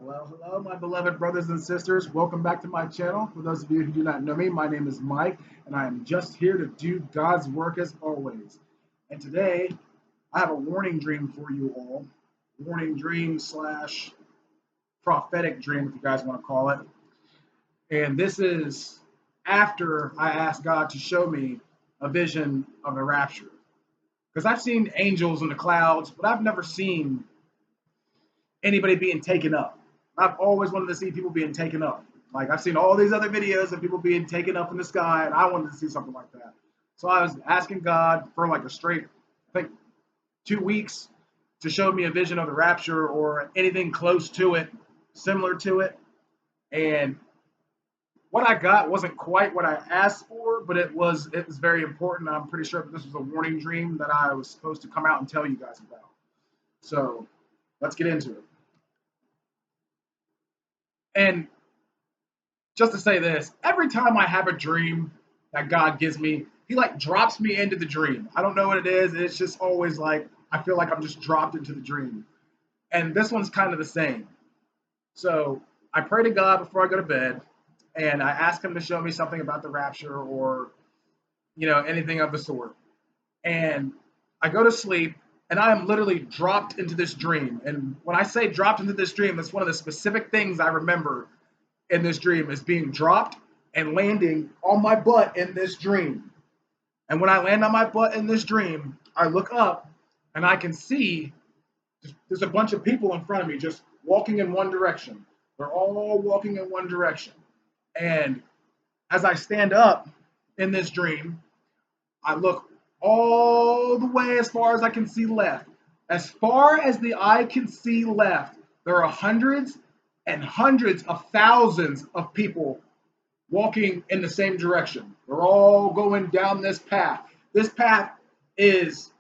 Hello, my beloved brothers and sisters. Welcome back to my channel. For those of you who do not know me, my name is Mike, and I am just here to do God's work as always. And today, I have a warning dream for you all. Warning dream slash prophetic dream, if you guys want to call it. And this is after I asked God to show me a vision of the rapture. Because I've seen angels in the clouds, but I've never seen anybody being taken up. I've always wanted to see people being taken up. Like I've seen all these other videos of people being taken up in the sky, and I wanted to see something like that. So I was asking God for like a straight, I think, 2 weeks to show me a vision of the rapture or anything close to it, similar to it. And what I got wasn't quite what I asked for, but it was very important. I'm pretty sure that this was a warning dream that I was supposed to come out and tell you guys about. So let's get into it. And just to say this, every time I have a dream that God gives me, He like drops me into the dream. I don't know what it is. It's just always like I feel like I'm just dropped into the dream. And this one's kind of the same. So I pray to God before I go to bed, and I ask Him to show me something about the rapture or anything of the sort. And I go to sleep, and I am literally dropped into this dream. And when I say dropped into this dream, that's one of the specific things I remember in this dream is being dropped and landing on my butt in this dream. And when I land on my butt in this dream, I look up and I can see there's a bunch of people in front of me just walking in one direction. They're all walking in one direction. And as I stand up in this dream, I look all the way as far as I can see left. As far as the eye can see left, there are hundreds and hundreds of thousands of people walking in the same direction. They're all going down this path. This path is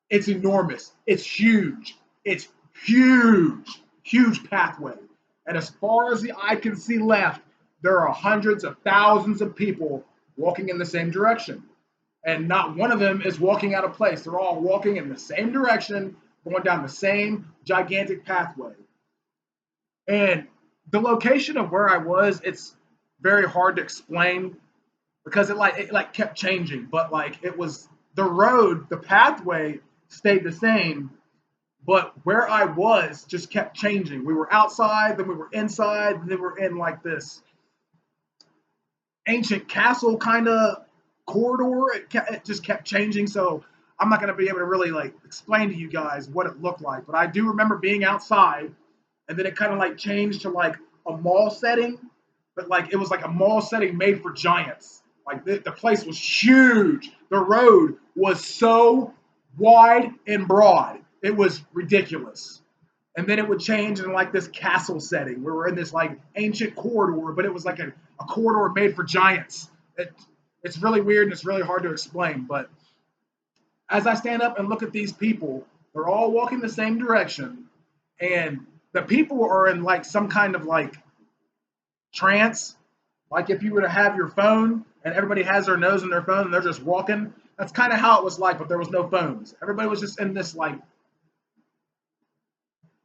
it's enormous. It's huge. It's huge, huge pathway. And as far as the eye can see left, there are hundreds of thousands of people walking in the same direction. And not one of them is walking out of place. They're all walking in the same direction, going down the same gigantic pathway. And the location of where I was, it's very hard to explain because it kept changing, but like it was the road, the pathway stayed the same, but where I was just kept changing. We were outside, then we were inside, and then we were in like this ancient castle kind of corridor. It just kept changing, so I'm not going to be able to really like explain to you guys what it looked like, but I do remember being outside, and then it kind of like changed to like a mall setting, but like it was like a mall setting made for giants. Like the place was huge. The road was so wide and broad. It was ridiculous. And then it would change in like this castle setting. We were in this like ancient corridor, but it was like a corridor made for giants. It's really weird and it's really hard to explain. But as I stand up and look at these people, they're all walking the same direction. And the people are in like some kind of like trance. Like if you were to have your phone and everybody has their nose in their phone and they're just walking, that's kind of how it was like, but there was no phones. Everybody was just in this like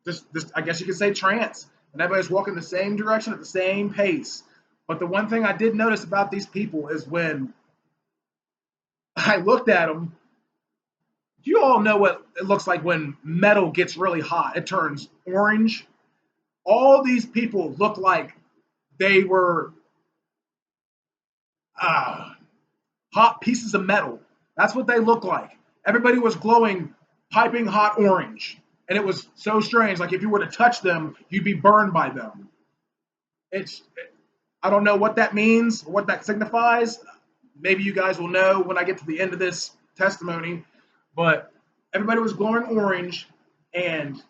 just I guess you could say trance. And everybody's walking the same direction at the same pace. But the one thing I did notice about these people is when I looked at them, you all know what it looks like when metal gets really hot. It turns orange. All these people look like they were uh, hot pieces of metal. That's what they look like. Everybody was glowing, piping hot orange. And it was so strange. Like if you were to touch them, you'd be burned by them. It's, I don't know what that means, what that signifies. Maybe you guys will know when I get to the end of this testimony. But everybody was glowing orange. And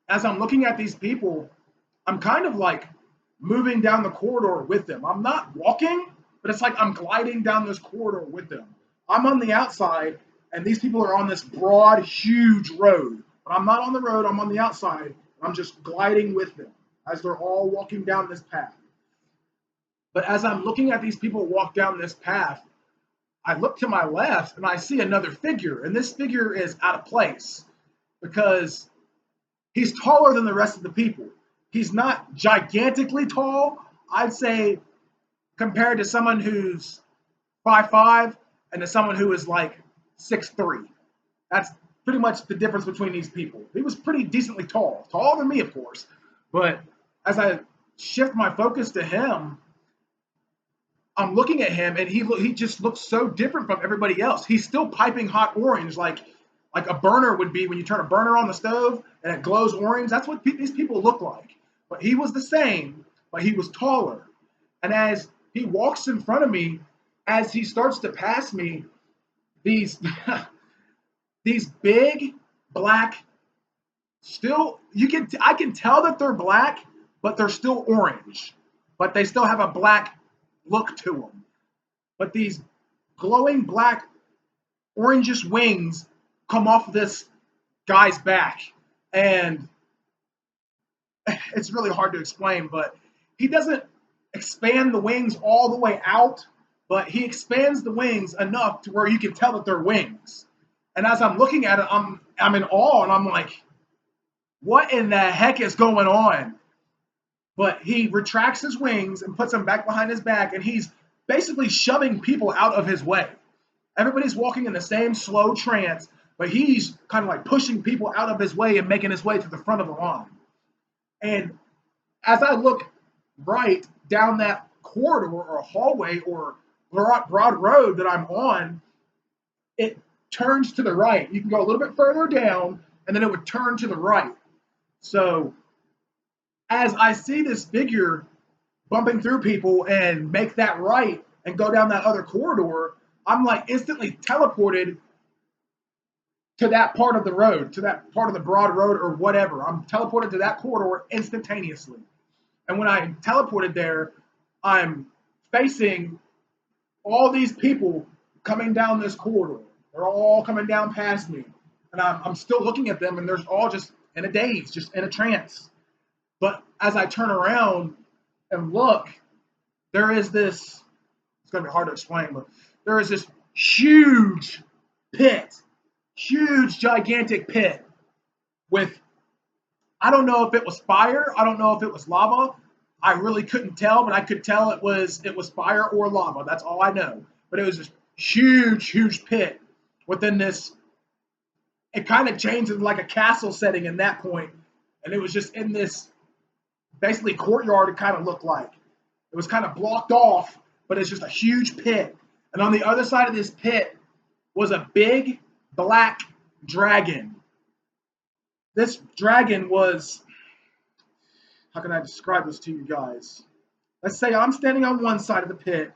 as I'm looking at these people, I'm kind of like moving down the corridor with them. I'm not walking, but it's like I'm gliding down this corridor with them. I'm on the outside, and these people are on this broad, huge road. But I'm not on the road, I'm on the outside. I'm just gliding with them as they're all walking down this path. But as I'm looking at these people walk down this path, I look to my left and I see another figure. And this figure is out of place because he's taller than the rest of the people. He's not gigantically tall. I'd say compared to someone who's 5'5" and to someone who is like 6'3". That's pretty much the difference between these people. He was pretty decently tall, taller than me, of course. But as I shift my focus to him, I'm looking at him, and he just looks so different from everybody else. He's still piping hot orange, like a burner would be when you turn a burner on the stove and it glows orange. That's what these people look like. But he was the same, but he was taller. And as he walks in front of me, as he starts to pass me, these these big black, still I can tell that they're black, but they're still orange, but they still have a black look to them. But these glowing black orangish wings come off this guy's back, and it's really hard to explain, but he doesn't expand the wings all the way out, but he expands the wings enough to where you can tell that they're wings. And as I'm looking at it, I'm in awe, and I'm like, what in the heck is going on? But he retracts his wings and puts them back behind his back, and he's basically shoving people out of his way. Everybody's walking in the same slow trance, but he's kind of like pushing people out of his way and making his way to the front of the line. And as I look right down that corridor or hallway or broad road that I'm on, it turns to the right. You can go a little bit further down, and then it would turn to the right. So as I see this figure bumping through people and make that right and go down that other corridor, I'm like instantly teleported to that part of the road, to that part of the broad road or whatever. I'm teleported to that corridor instantaneously. And when I'm teleported there, I'm facing all these people coming down this corridor. They're all coming down past me. And I'm still looking at them, and they're all just in a daze, just in a trance. But as I turn around and look, there is this, it's going to be hard to explain, but there is this huge pit, huge, gigantic pit with, I don't know if it was fire, I don't know if it was lava. I really couldn't tell, but I could tell it was fire or lava. That's all I know. But it was this huge, huge pit within this. It kind of changed into like a castle setting in that point, and it was just in this basically courtyard. It kind of looked like it was kind of blocked off, but it's just a huge pit. And on the other side of this pit was a big black dragon. This dragon was, how can I describe this to you guys? Let's say I'm standing on one side of the pit,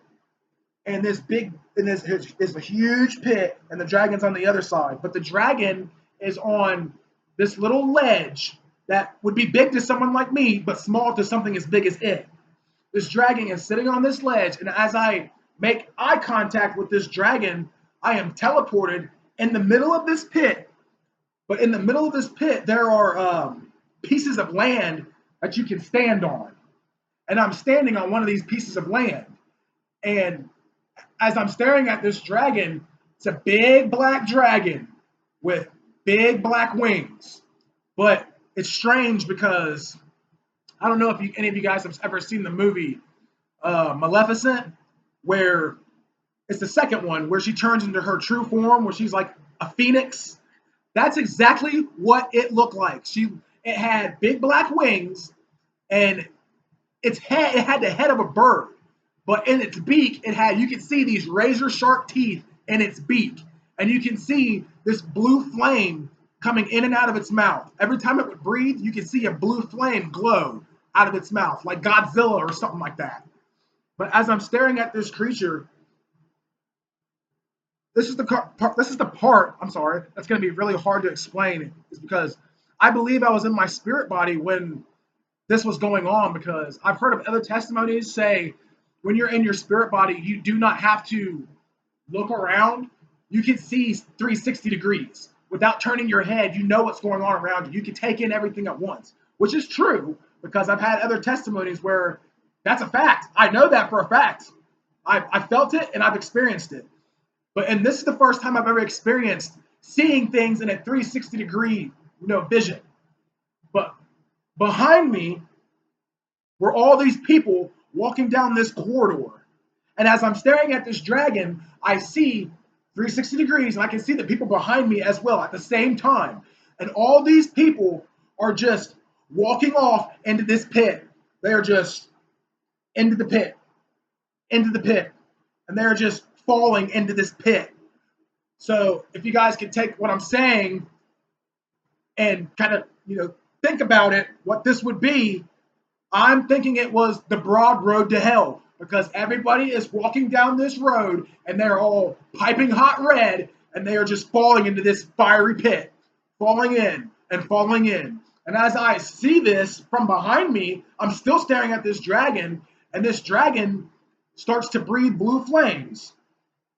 and this is a huge pit, and the dragon's on the other side. But the dragon is on this little ledge that would be big to someone like me, but small to something as big as it. This dragon is sitting on this ledge, and as I make eye contact with this dragon, I am teleported in the middle of this pit. But in the middle of this pit, there are pieces of land that you can stand on. And I'm standing on one of these pieces of land. And as I'm staring at this dragon, it's a big black dragon with big black wings. But it's strange because I don't know if any of you guys have ever seen the movie Maleficent, where it's the second one where she turns into her true form, where she's like a phoenix. That's exactly what it looked like. It had big black wings, and it had the head of a bird, but in its beak, you could see these razor sharp teeth in its beak, and you can see this blue flame coming in and out of its mouth. Every time it would breathe, you could see a blue flame glow out of its mouth, like Godzilla or something like that. But as I'm staring at this creature, this is the part, I'm sorry, that's going to be really hard to explain, is because I believe I was in my spirit body when this was going on, because I've heard of other testimonies say when you're in your spirit body, you do not have to look around. You can see 360 degrees without turning your head. You know what's going on around you. You can take in everything at once, which is true, because I've had other testimonies where that's a fact. I know that for a fact. I felt it and I've experienced it. And this is the first time I've ever experienced seeing things in a 360 degree, vision. But behind me were all these people walking down this corridor. And as I'm staring at this dragon, I see 360 degrees, and I can see the people behind me as well at the same time. And all these people are just walking off into this pit. They are just into the pit, into the pit, and they're just falling into this pit. So if you guys can take what I'm saying and kind of, think about it, what this would be, I'm thinking it was the broad road to hell, because everybody is walking down this road and they're all piping hot red and they are just falling into this fiery pit, falling in and falling in. And as I see this from behind me, I'm still staring at this dragon, and this dragon starts to breathe blue flames.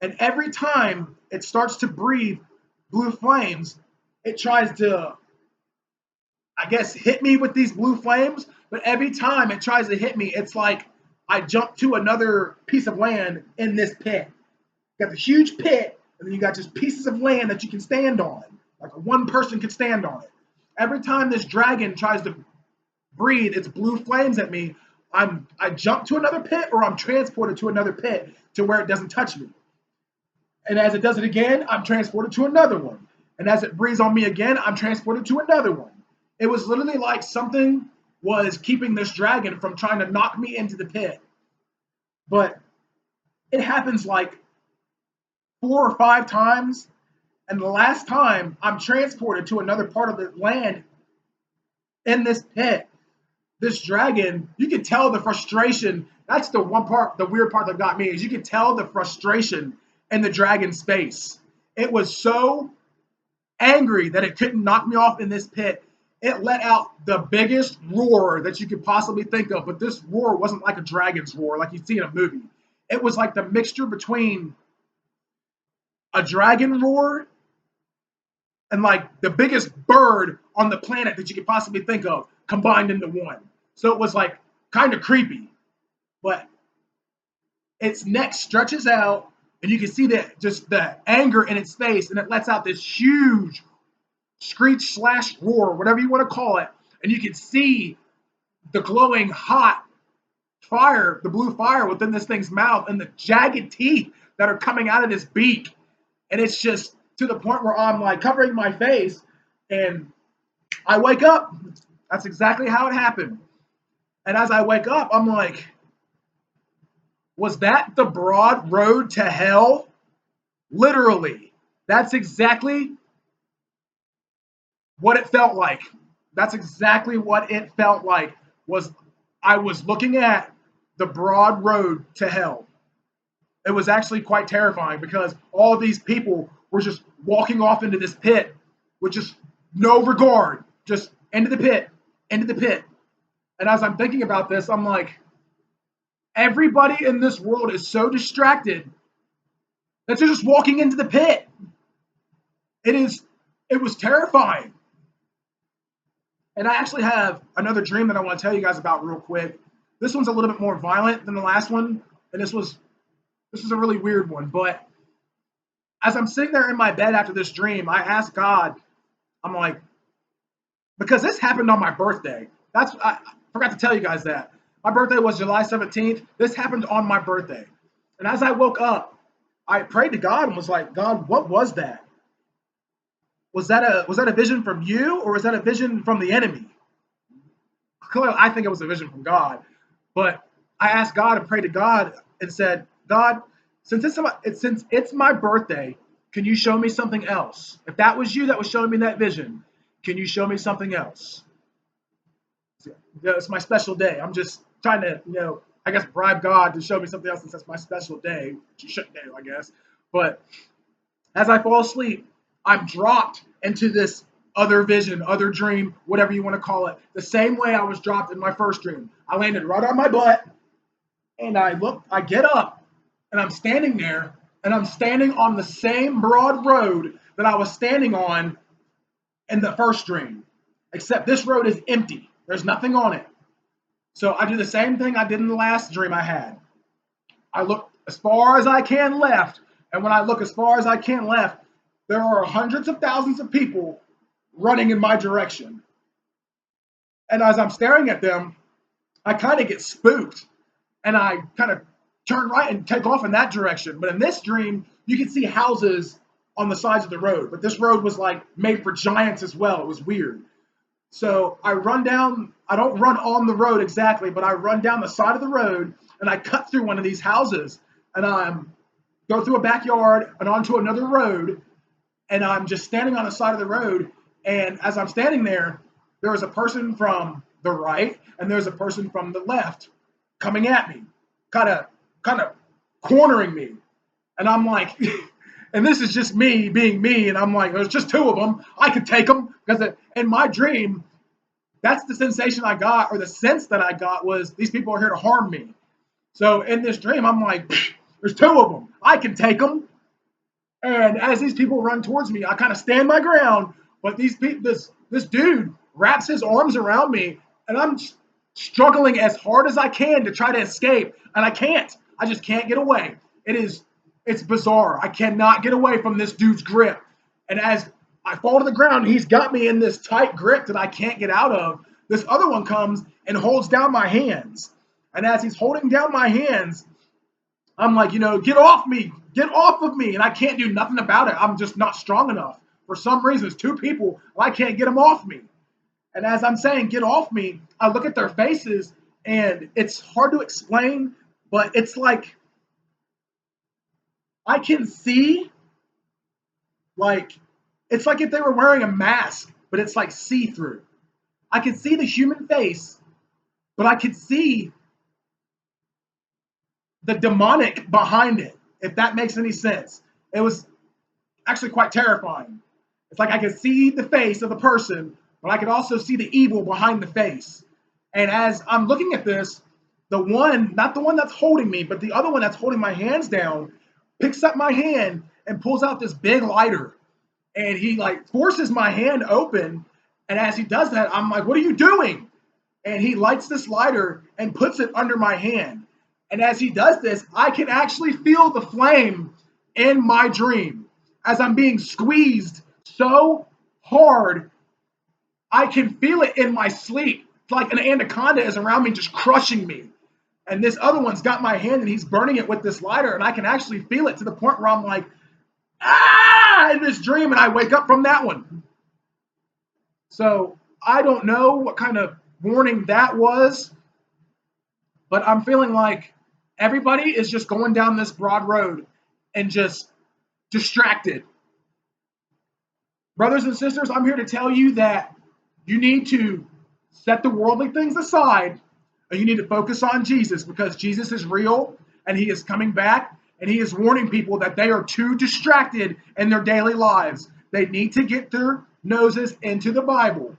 And every time it starts to breathe blue flames, it tries to, I guess, hit me with these blue flames. But every time it tries to hit me, it's like I jump to another piece of land in this pit. You got the huge pit, and then you got just pieces of land that you can stand on. Like one person could stand on it. Every time this dragon tries to breathe its blue flames at me, I jump to another pit, or I'm transported to another pit to where it doesn't touch me. And as it does it again, I'm transported to another one. And as it breathes on me again, I'm transported to another one. It was literally like something was keeping this dragon from trying to knock me into the pit. But it happens like 4 or 5 times. And the last time, I'm transported to another part of the land in this pit. This dragon, you can tell the frustration. That's the one part, the weird part that got me, is you can tell the frustration in the dragon's face. It was so angry that it couldn't knock me off in this pit. It let out the biggest roar that you could possibly think of, but this roar wasn't like a dragon's roar like you see in a movie. It was like the mixture between a dragon roar and like the biggest bird on the planet that you could possibly think of combined into one. So it was like kind of creepy, but its neck stretches out and you can see that just the anger in its face, and it lets out this huge screech slash roar, whatever you want to call it. And you can see the glowing hot fire, the blue fire within this thing's mouth, and the jagged teeth that are coming out of this beak. And it's just to the point where I'm like covering my face, and I wake up. That's exactly how it happened. And as I wake up, I'm like, was that the broad road to hell? Literally. That's exactly what it felt like. That's exactly what it felt like. I was looking at the broad road to hell. It was actually quite terrifying, because all of these people were just walking off into this pit with just no regard, just into the pit, into the pit. And as I'm thinking about this, I'm like, everybody in this world is so distracted that they're just walking into the pit. It was terrifying. And I actually have another dream that I want to tell you guys about real quick. This one's a little bit more violent than the last one, and this was a really weird one. But as I'm sitting there in my bed after this dream, I asked God, I'm like, because this happened on my birthday. I forgot to tell you guys that. My birthday was July 17th. This happened on my birthday. And as I woke up, I prayed to God and was like, God, what was that? Was that a vision from you, or was that a vision from the enemy? Clearly, I think it was a vision from God. But I asked God and prayed to God and said, God, since it's my birthday, can you show me something else? If that was you that was showing me that vision, can you show me something else? It's my special day. I'm just trying to, I guess, bribe God to show me something else since that's my special day, which you shouldn't do, I guess. But as I fall asleep, I'm dropped into this other vision, other dream, whatever you want to call it, the same way I was dropped in my first dream. I landed right on my butt, and I get up, and I'm standing there, and I'm standing on the same broad road that I was standing on in the first dream, except this road is empty. There's nothing on it. So I do the same thing I did in the last dream I had. I look as far as I can left, and when I look as far as I can left, there are hundreds of thousands of people running in my direction. And as I'm staring at them, I kind of get spooked and I kind of turn right and take off in that direction. But in this dream, you can see houses on the sides of the road, but this road was like made for giants as well. It was weird. So I run down, I don't run on the road exactly, but I run down the side of the road and I cut through one of these houses and go through a backyard and onto another road. And I'm just standing on the side of the road. And as I'm standing there, there was a person from the right and there's a person from the left coming at me, kind of cornering me. And I'm like, and this is just me being me. And I'm like, there's just two of them. I could take them because in my dream, that's the sensation I got, or the sense that I got was these people are here to harm me. So in this dream, I'm like, there's two of them. I can take them. And as these people run towards me, I kind of stand my ground. But these people, this dude wraps his arms around me, and I'm struggling as hard as I can to try to escape, and I can't. I just can't get away. It's bizarre. I cannot get away from this dude's grip. And as I fall to the ground, he's got me in this tight grip that I can't get out of. This other one comes and holds down my hands. And as he's holding down my hands, I'm like, get off me, get off of me. And I can't do nothing about it. I'm just not strong enough. For some reason, it's two people, and I can't get them off me. And as I'm saying, get off me, I look at their faces, and it's hard to explain, but it's like I can see, like, it's like if they were wearing a mask, but it's like see-through. I could see the human face, but I could see the demonic behind it, if that makes any sense. It was actually quite terrifying. It's like I could see the face of the person, but I could also see the evil behind the face. And as I'm looking at this, the one, not the one that's holding me, but the other one that's holding my hands down, picks up my hand and pulls out this big lighter. And he like forces my hand open. And as he does that, I'm like, what are you doing? And he lights this lighter and puts it under my hand. And as he does this, I can actually feel the flame in my dream as I'm being squeezed so hard. I can feel it in my sleep. It's like an anaconda is around me, just crushing me. And this other one's got my hand and he's burning it with this lighter. And I can actually feel it to the point where I'm like, ah, in this dream. And I wake up from that one. So I don't know what kind of warning that was, but I'm feeling like everybody is just going down this broad road and just distracted. Brothers and sisters, I'm here to tell you that you need to set the worldly things aside and you need to focus on Jesus, because Jesus is real and he is coming back, and he is warning people that they are too distracted in their daily lives. They need to get their noses into the Bible.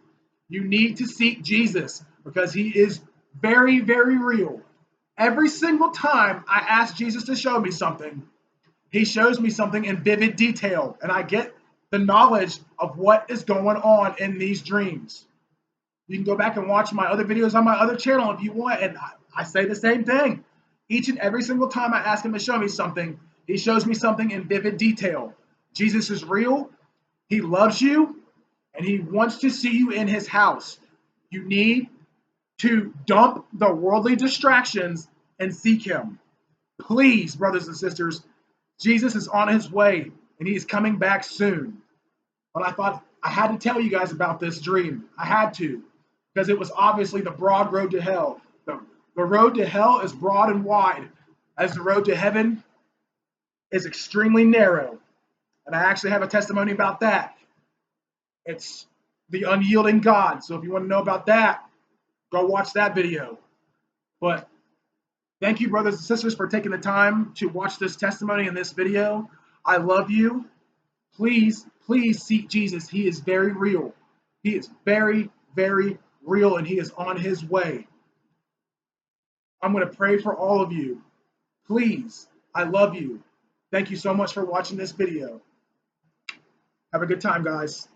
You need to seek Jesus because he is very, very real. Every single time I ask Jesus to show me something, he shows me something in vivid detail, and I get the knowledge of what is going on in these dreams. You can go back and watch my other videos on my other channel if you want, and I say the same thing. Each and every single time I ask him to show me something, he shows me something in vivid detail. Jesus is real. He loves you, and he wants to see you in his house. You need to dump the worldly distractions and seek him. Please, brothers and sisters, Jesus is on his way, and he is coming back soon. But I thought I had to tell you guys about this dream. I had to, because it was obviously the broad road to hell. The road to hell is broad and wide, as the road to heaven is extremely narrow. And I actually have a testimony about that. It's the unyielding God. So if you want to know about that, go watch that video. But thank you, brothers and sisters, for taking the time to watch this testimony in this video. I love you. Please, please seek Jesus. He is very real. He is very, very real, and he is on his way. I'm going to pray for all of you. Please, I love you. Thank you so much for watching this video. Have a good time, guys.